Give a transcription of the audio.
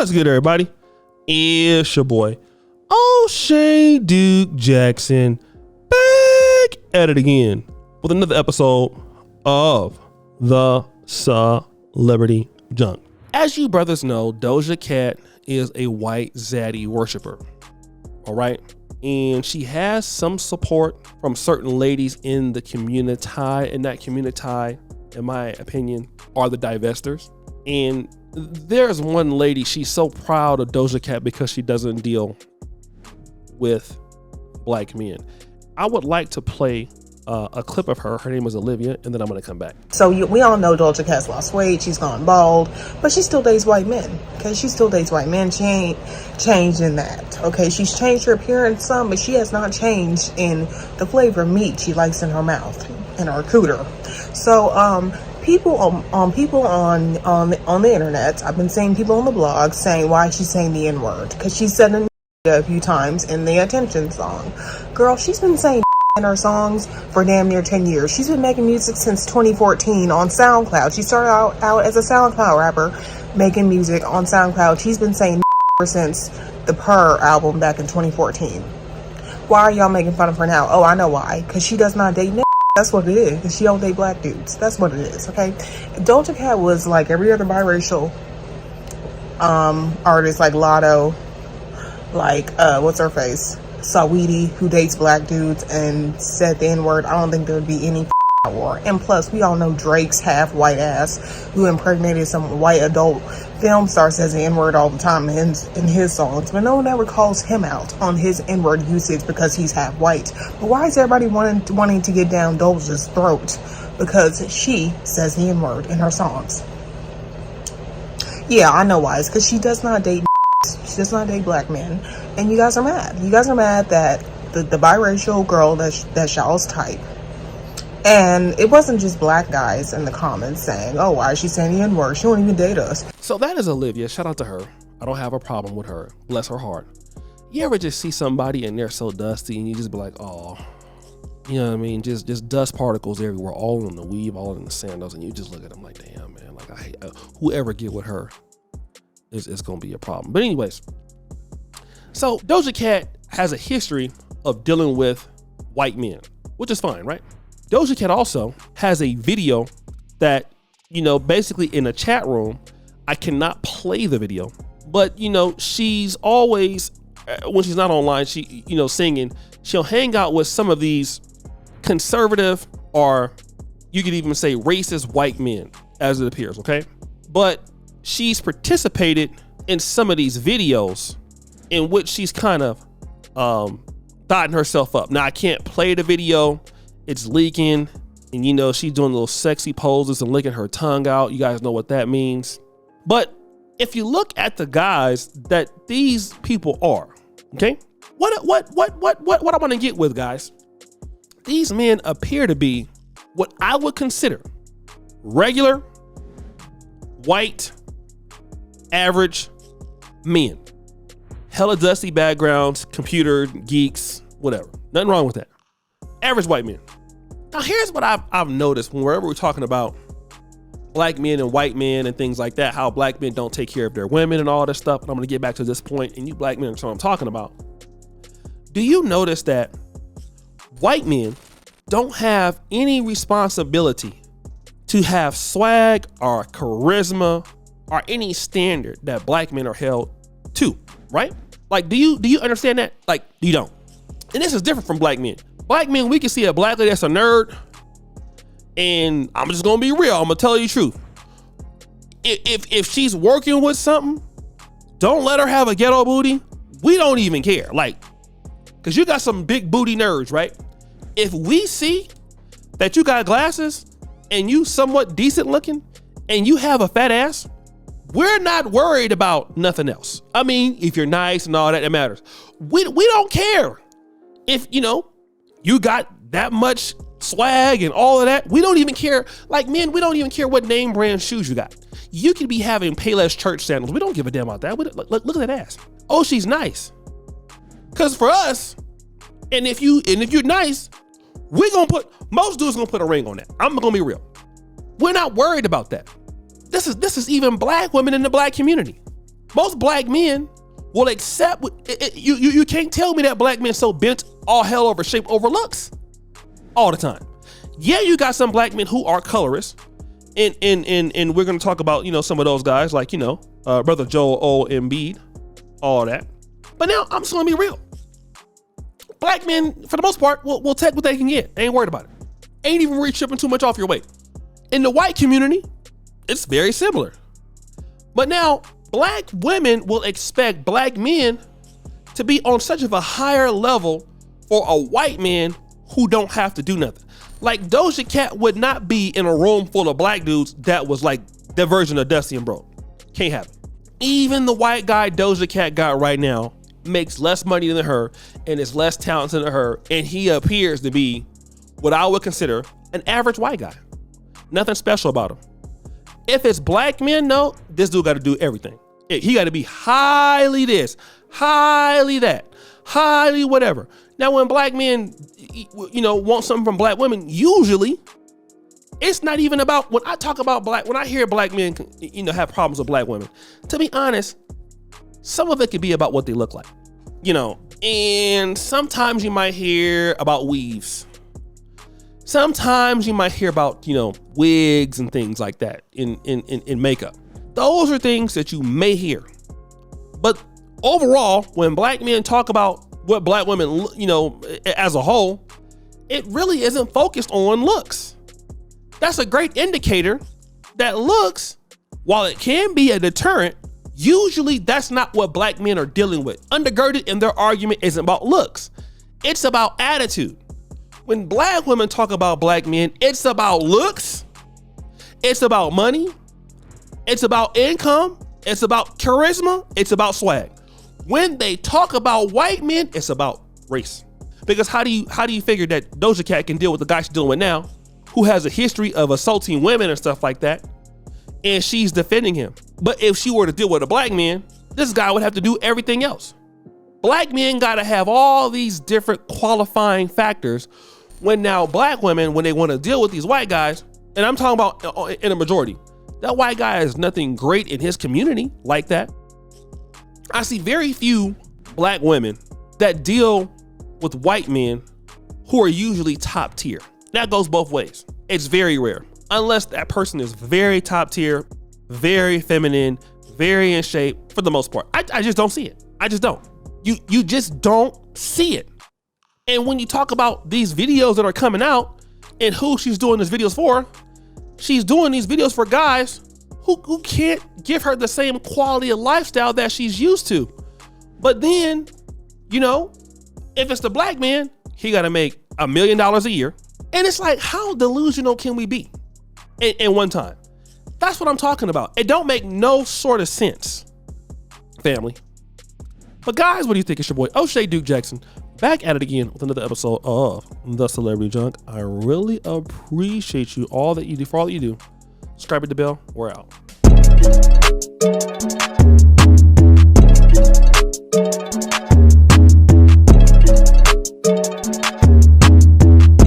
What's good, everybody? It's your boy, O'Shea Duke Jackson, back at it again with another episode of the Celebrity Junk. As you brothers know, Doja Cat is a white Zaddy worshiper, all right? And she has some support from certain ladies in the community, and that community, in my opinion, are the divestors. And there's one lady, she's so proud of Doja Cat because she doesn't deal with black men. I would like to play a clip of her. Her name is Olivia, and then I'm going to come back. So we all know Doja Cat's lost weight. She's gone bald, but she still dates white men. Okay, she still dates white men. She ain't changed in that. Okay, she's changed her appearance some, but she has not changed in the flavor of meat she likes in her mouth and her cooter. So people on the internet, I've been seeing people on the blog saying, why is she saying the N-word? Because she said it a few times in the Attention song. Girl, she's been saying in her songs for damn near 10 years. She's been making music since 2014 on SoundCloud. She started out as a SoundCloud rapper making music on SoundCloud. She's been saying ever since the Purr album back in 2014. Why are y'all making fun of her now? Oh, I know why. Because she does not date niggas. That's what it is. She don't date black dudes. That's what it is, okay? Doja Cat was like every other biracial artist, like Lotto, like, what's her face? Saweetie, who dates black dudes and said the N-word. I don't think there would be any war. And plus, we all know Drake's half white ass who impregnated some white adult film star says the N-word all the time in his songs, but no one ever calls him out on his N-word usage because he's half white. But why is everybody wanting to get down Doja's throat because she says the N-word in her songs? Yeah, I know why. It's because she does not date she does not date black men, and you guys are mad. You guys are mad that the biracial girl that y'all's type. And it wasn't just black guys in the comments saying, oh, why is she saying the N-word? She won't even date us. So that is Olivia. Shout out to her. I don't have a problem with her. Bless her heart. You ever just see somebody and they're so dusty and you just be like, oh, you know what I mean? Just dust particles everywhere, all in the weave, all in the sandals. And you just look at them like, damn, man, like I hate whoever get with her is going to be a problem. But anyways, so Doja Cat has a history of dealing with white men, which is fine, right? Doja Cat also has a video that, basically in a chat room, I cannot play the video, but, she's always, when she's not online, she, singing, she'll hang out with some of these conservative, or you could even say racist white men, as it appears, okay? But she's participated in some of these videos in which she's kind of thotting herself up. Now, I can't play the video. It's leaking, and she's doing little sexy poses and licking her tongue out. You guys know what that means. But if you look at the guys that these people are, okay, what I want to get with, guys, these men appear to be what I would consider regular, white, average men. Hella dusty backgrounds, computer geeks, whatever. Nothing wrong with that. Average white men. Now, here's what I've noticed whenever we're talking about black men and white men and things like that, how black men don't take care of their women and all this stuff. And I'm going to get back to this point, and you black men are what I'm talking about. Do you notice that white men don't have any responsibility to have swag or charisma or any standard that black men are held to, right? Like, do you understand that? Like, you don't. And this is different from black men. Black men, we can see a black lady that's a nerd, and I'm just gonna be real. I'm gonna tell you the truth. If she's working with something, don't let her have a ghetto booty. We don't even care, like, cause you got some big booty nerds, right? If we see that you got glasses and you somewhat decent looking and you have a fat ass, we're not worried about nothing else. I mean, if you're nice and all that, it matters. We don't care if you got that much swag and all of that. We don't even care. Like, men, we don't even care what name brand shoes you got. You could be having Payless church sandals. We don't give a damn about that. Look at that ass. Oh, she's nice. Cause for us, and if you're nice, most dudes gonna put a ring on that. I'm gonna be real. We're not worried about that. This is even black women in the black community. Most black men will accept. You can't tell me that black men so bent all hell over shape over looks all the time. Yeah, you got some black men who are colorist, and we're gonna talk about some of those guys like brother Joel Embiid, all that. But now I'm just gonna be real. Black men, for the most part, will take what they can get. They ain't worried about it. Ain't even really tripping too much off your weight. In the white community, it's very similar. But now, black women will expect black men to be on such of a higher level for a white man who don't have to do nothing. Like Doja Cat would not be in a room full of black dudes that was like the version of Dusty and Bro. Can't happen. Even the white guy Doja Cat got right now makes less money than her and is less talented than her, and he appears to be what I would consider an average white guy. Nothing special about him. If it's black men, no, this dude got to do everything. He got to be highly this, highly that, highly whatever. Now, when black men, want something from black women, usually it's not even about, when I hear black men, have problems with black women, to be honest, some of it could be about what they look like, and sometimes you might hear about weaves. Sometimes you might hear about, wigs and things like that in makeup. Those are things that you may hear. But overall, when black men talk about what black women, as a whole, it really isn't focused on looks. That's a great indicator that looks, while it can be a deterrent, usually that's not what black men are dealing with. Undergirded in their argument isn't about looks. It's about attitude. When black women talk about black men, it's about looks, it's about money, it's about income, it's about charisma, it's about swag. When they talk about white men, it's about race. Because how do you figure that Doja Cat can deal with the guy she's dealing with now, who has a history of assaulting women and stuff like that, and she's defending him? But if she were to deal with a black man, this guy would have to do everything else. Black men gotta have all these different qualifying factors, when now black women, when they want to deal with these white guys, and I'm talking about in a majority, that white guy is nothing great in his community like that. I see very few black women that deal with white men who are usually top tier. That goes both ways. It's very rare, unless that person is very top tier, very feminine, very in shape. For the most part, I just don't see it. I just don't. You just don't see it. And when you talk about these videos that are coming out and who she's doing these videos for, she's doing these videos for guys who can't give her the same quality of lifestyle that she's used to. But then, if it's the black man, he got to make $1 million a year. And it's like, how delusional can we be in one time? That's what I'm talking about. It don't make no sort of sense, family. But guys, what do you think? It's your boy, O'Shea Duke Jackson, back at it again with another episode of The Celebrity Junk. I really appreciate you, all that you do, for all that you do. Subscribe to the bell. We're out.